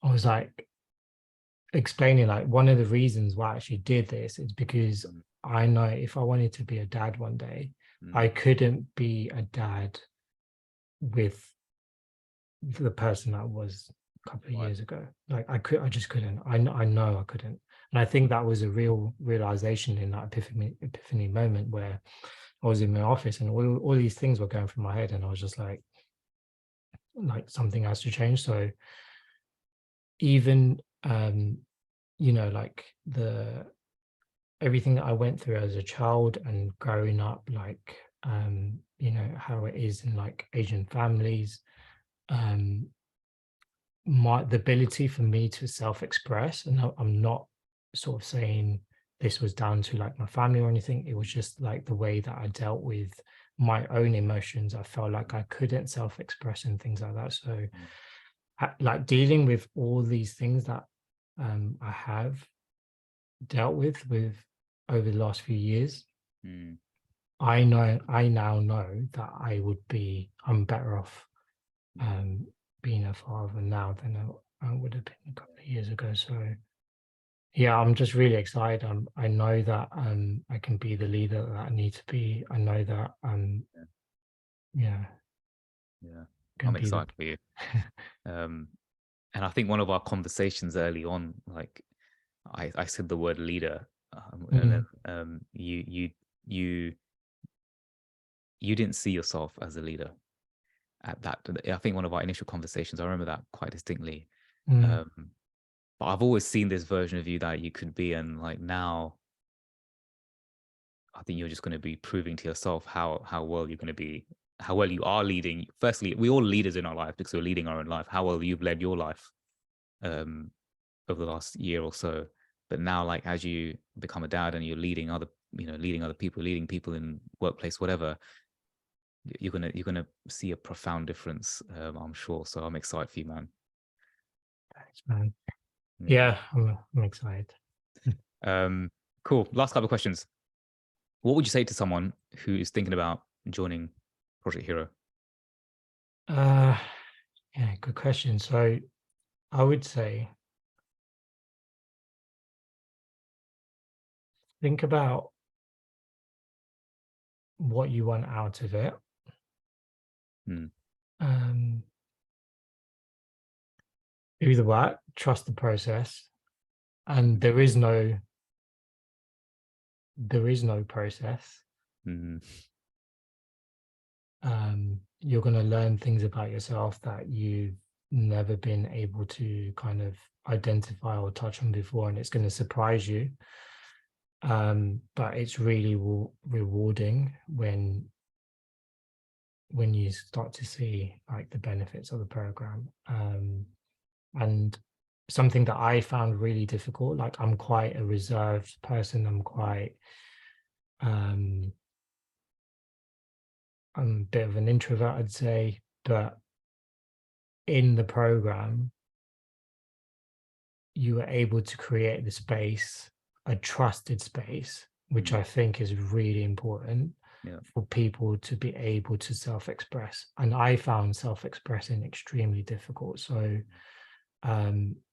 I was like explaining like one of the reasons why I actually did this is because mm, I know if I wanted to be a dad one day, I mm. couldn't be a dad with the person that was a couple of Right. years ago. Like I just couldn't. I know I couldn't. And I think that was a real realization in that epiphany moment where I was in my office and all these things were going through my head, and I was just like something has to change. So even like the everything that I went through as a child and growing up, like how it is in like Asian families, um, the ability for me to self-express, and I'm not sort of saying this was down to like my family or anything. It was just like the way that I dealt with my own emotions. I felt like I couldn't self-express and things like that. So Mm, like dealing with all these things that I have dealt with over the last few years, mm, I now know that I'm better off mm. um, being a father now than I would have been a couple of years ago. So yeah, I'm just really excited. I know that I can be the leader that I need to be. I know that Yeah, yeah, yeah. can I'm be the excited for you. Um, and I think one of our conversations early on, like I said the word leader, and then Mm, you you didn't see yourself as a leader at that. I think one of our initial conversations, I remember that quite distinctly. mm, Um, but I've always seen this version of you that you could be, and like now, I think you're just going to be proving to yourself how well you're going to be, how well you are leading. Firstly, we all leaders in our life because we're leading our own life. How well you've led your life um, over the last year or so. But now, like as you become a dad and you're leading other, leading other people, leading people in workplace, whatever, you're gonna see a profound difference. I'm sure. So I'm excited for you, man. thanks, man. Yeah. Yeah, I'm excited. Um, cool. Last couple of questions. What would you say to someone who is thinking about joining Project Hero? Uh, yeah, good question. So I would say think about what you want out of it. Mm, Um, do the work, trust the process, and there is no process. mm, You're going to learn things about yourself that you've never been able to kind of identify or touch on before, and it's going to surprise you. But it's really rewarding when you start to see like the benefits of the program. And something that I found really difficult, like I'm quite a reserved person. mm, Um, I'm a bit of an introvert, I'd say, but in the program, you were able to create the space, a trusted space, which mm. I think is really important Yeah. for people to be able to self-express. And I found self-expressing extremely difficult. So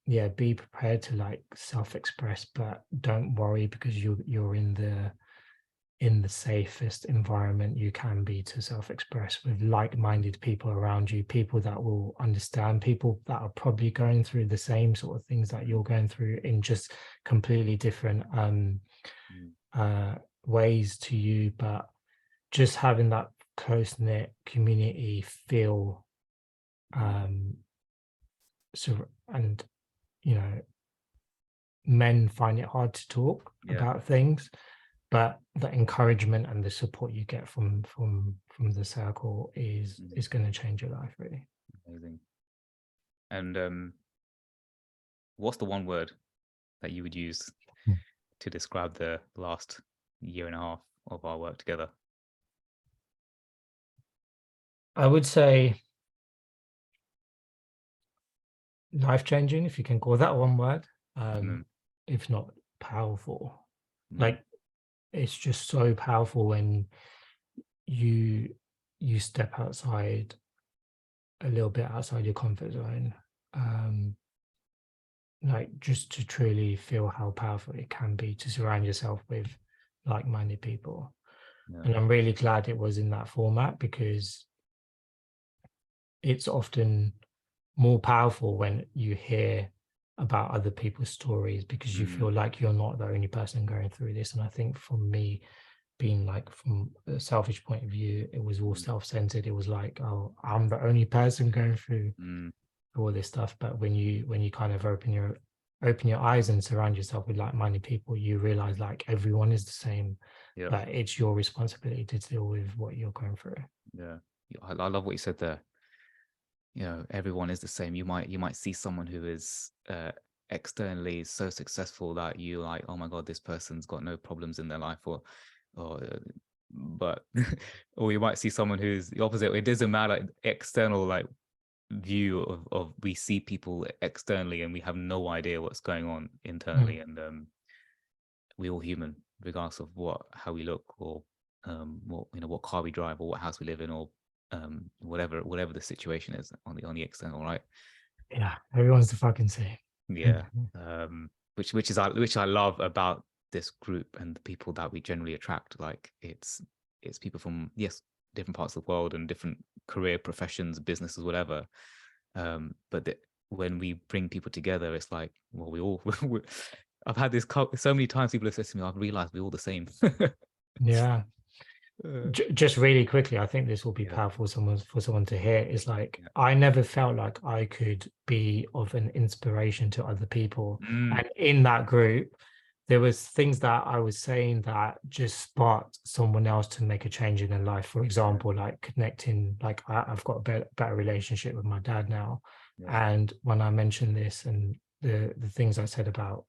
yeah, be prepared to like self-express, but don't worry because you're in the safest environment you can be to self-express with like-minded people around you, people that will understand, people that are probably going through the same sort of things that Mm, you're going through in just completely different mm, uh, ways to you, but just having that close-knit community feel mm. um, so, and you know, men find it hard to talk Yeah. about things, but the encouragement and the support you get from the circle is Mm. is going to change your life really. Amazing. And what's the one word that you would use to describe the last year and a half of our work together? I would say life-changing, if you can call that one word, if not powerful. Like, it's just so powerful when you step outside, a little bit outside your comfort zone, like just to truly feel how powerful it can be to surround yourself with like-minded people. And I'm really glad it was in that format, because it's often more powerful when you hear about other people's stories, because you feel like you're not the only person going through this. And I think for me, being like, from a selfish point of view, it was all self-centered. It was like, oh, I'm the only person going through all this stuff. But when you kind of open your eyes and surround yourself with like-minded people, you realize like everyone is the same. But it's your responsibility to deal with what you're going through. I love what you said there. Everyone is the same. You might see someone who is externally so successful that you like, oh my god, this person's got no problems in their life, but or you might see someone who's the opposite. It doesn't matter, external like view of we see people externally and we have no idea what's going on internally. And we're all human, regardless of how we look, or what car we drive, or what house we live in, or whatever the situation is on the external, right? Yeah, everyone's the fucking same. Which I love about this group and the people that we generally attract. Like it's people from different parts of the world and different career professions, businesses, whatever. But when we bring people together, it's like, well, we all I've had this so many times. People have said to me, I've realized we're all the same. Yeah. Just really quickly, I think this will be powerful for someone to hear, is like, I never felt like I could be of an inspiration to other people. And in that group, there was things that I was saying that just sparked someone else to make a change in their life. For example, like connecting, like I've got a better relationship with my dad now. And when I mentioned this and the things I said about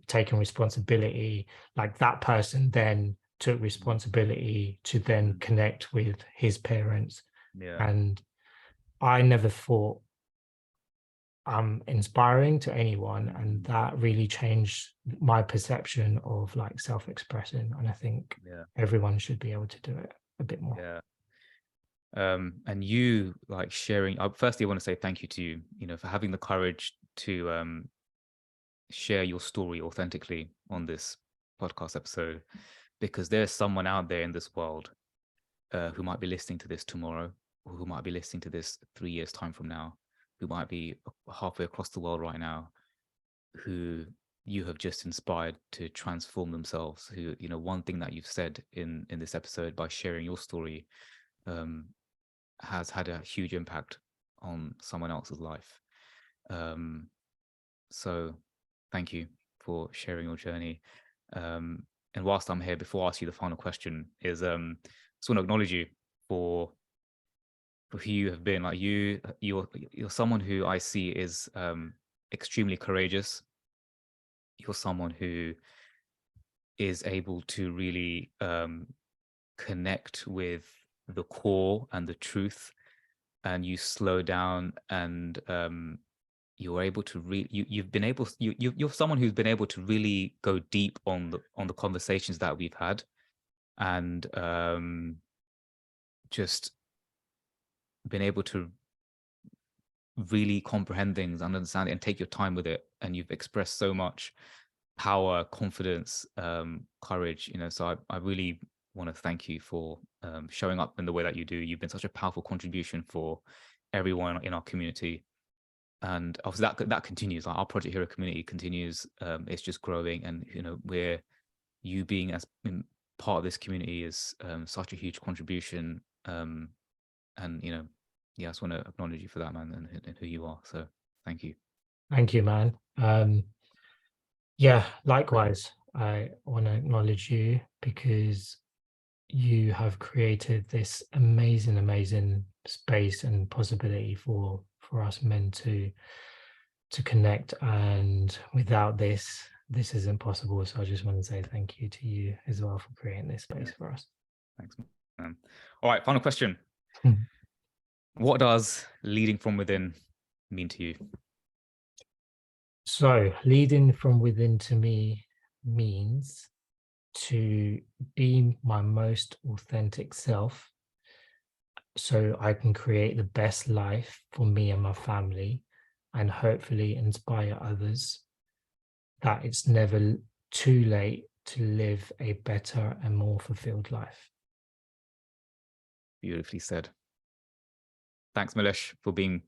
taking responsibility, like that person then took responsibility to then connect with his parents. And I never thought I'm inspiring to anyone, and that really changed my perception of like self-expressing. And I think everyone should be able to do it a bit more. And you like sharing, firstly I want to say thank you to you, for having the courage to share your story authentically on this podcast episode, because there's someone out there in this world who might be listening to this tomorrow, or who might be listening to this 3 years time from now, who might be halfway across the world right now, who you have just inspired to transform themselves. Who, one thing that you've said in this episode by sharing your story has had a huge impact on someone else's life. So thank you for sharing your journey. And whilst I'm here, before I ask you the final question, is I just want to acknowledge you for who you have been. Like you're someone who I see is extremely courageous. You're someone who is able to really connect with the core and the truth, and you slow down, and you're able to you're someone who's been able to really go deep on the conversations that we've had, and just been able to really comprehend things and understand it and take your time with it. And you've expressed so much power, confidence, courage, so I really want to thank you for showing up in the way that you do. You've been such a powerful contribution for everyone in our community. And obviously that continues. Like, our Project Hero community continues. It's just growing, and where you being as part of this community is such a huge contribution. And I just want to acknowledge you for that, man, and who you are. So thank you. Thank you, man. Likewise, I want to acknowledge you, because you have created this amazing space and possibility for for us men to connect, and without this isn't possible. So I just want to say thank you to you as well for creating this space for us. Thanks, man. All right, final question. Hmm. What does leading from within mean to you? So leading from within to me means to be my most authentic self, so I can create the best life for me and my family, and hopefully inspire others that it's never too late to live a better and more fulfilled life. Beautifully said. Thanks, Milesh, for being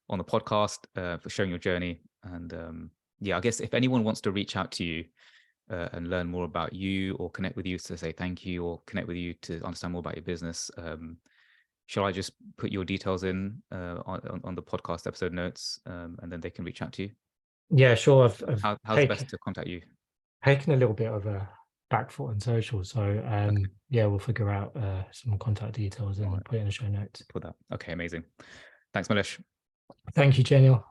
on the podcast, for sharing your journey. And yeah, I guess if anyone wants to reach out to you and learn more about you, or connect with you to say thank you, or connect with you to understand more about your business, shall I just put your details in on the podcast episode notes, and then they can reach out to you? Yeah, sure. I've How's best to contact you? taken a little bit of a back foot on social. So Okay. yeah, we'll figure out some contact details and All right. put it in the show notes. Put that. Okay, amazing. Thanks, Milesh. Thank you, Jaineel.